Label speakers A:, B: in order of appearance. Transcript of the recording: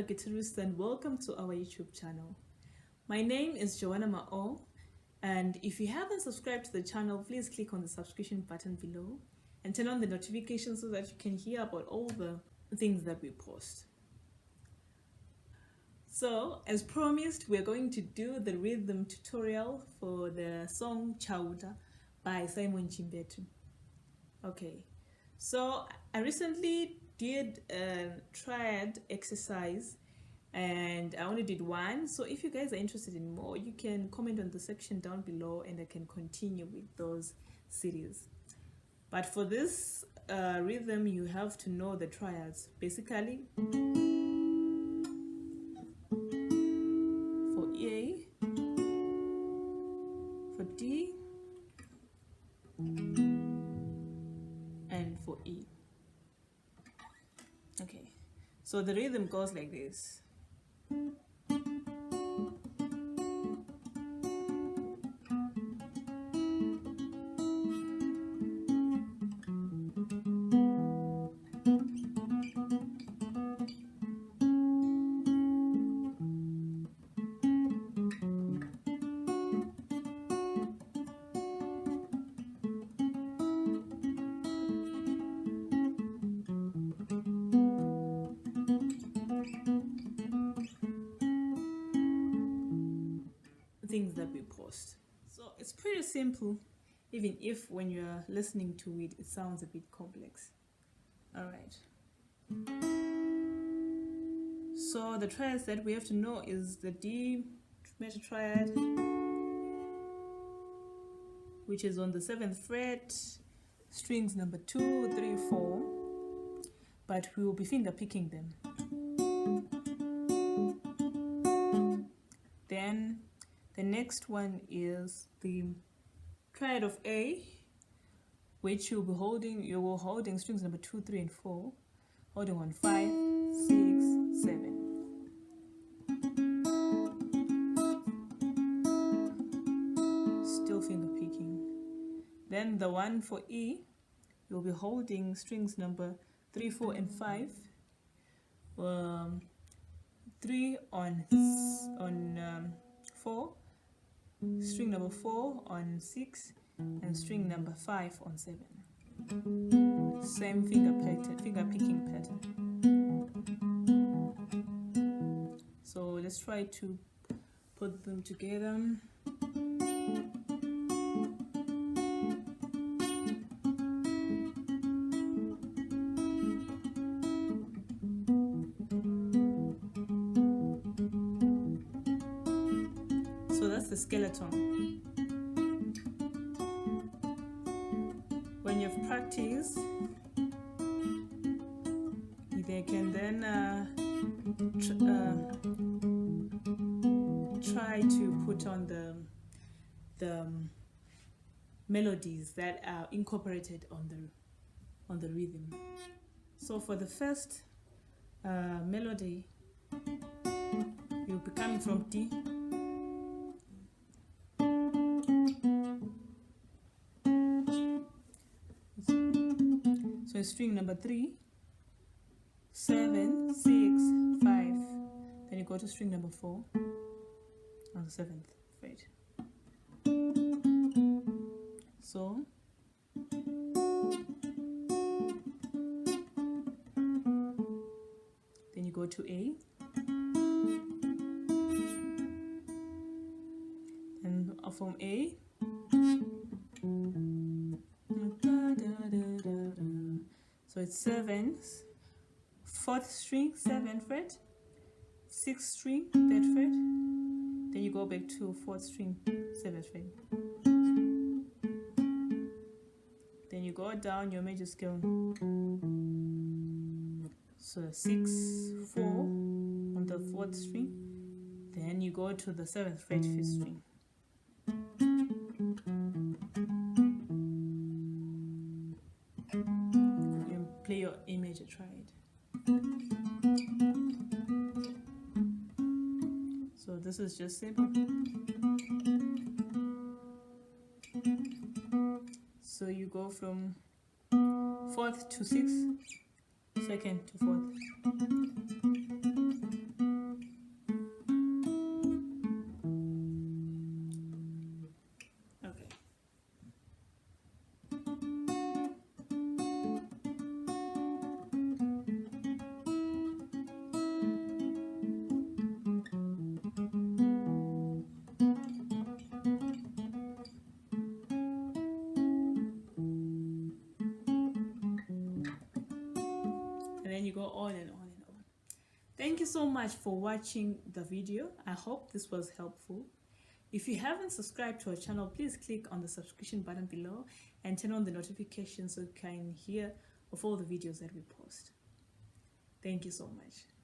A: guitarists, and welcome to our YouTube channel. My name is Joana, and if you haven't subscribed to the channel, please click on the subscription button below and turn on the notifications so that you can hear about all the things that we post. So, as promised, we're going to do the rhythm tutorial for the song Chautah by Chimbetu. Okay, so I recently did a Triad exercise and I only did one. So if you guys are interested in more, you can comment on the section down below and I can continue with those series. But for this rhythm, you have to know the triads. Basically, for A, for D, and for E. Okay, so the rhythm goes like this. Things that we post. So it's pretty simple, even if when you're listening to it, it sounds a bit complex. All right. So the triads that we have to know is the D major triad, which is on the 7th fret, strings number 2, 3, 4, but we will be finger picking them. Then the next one is the triad of A, which you'll be holding. You will holding strings number 2, 3, and 4, holding on 5, 6, 7. Still finger picking. Then the one for E, you'll be holding strings number 3, 4, and 5. 3 on 4. String number 4 on 6 and string number 5 on 7. Same finger picking pattern. So let's try to put them together. So that's the skeleton. When you've practiced, they can then try to put on the melodies that are incorporated on the rhythm. So for the first melody, you'll be coming from D. So string number 3, 7, 6, 5. Then you go to string number 4 on the 7th fret. So then you go to A. And from A, so it's 7, 4th string, 7th fret, 6th string, 3rd fret, then you go back to 4th string, 7th fret. Then you go down your major scale. So 6, 4 on the 4th string, then you go to the 7th fret, 5th string. Play your A major triad. So this is just simple. So you go from 4th to 6th, second to fourth. Okay. And then you go on and on and on. Thank you so much for watching the video. I hope this was helpful. If you haven't subscribed to our channel, please click on the subscription button below and turn on the notifications so you can hear of all the videos that we post. Thank you so much.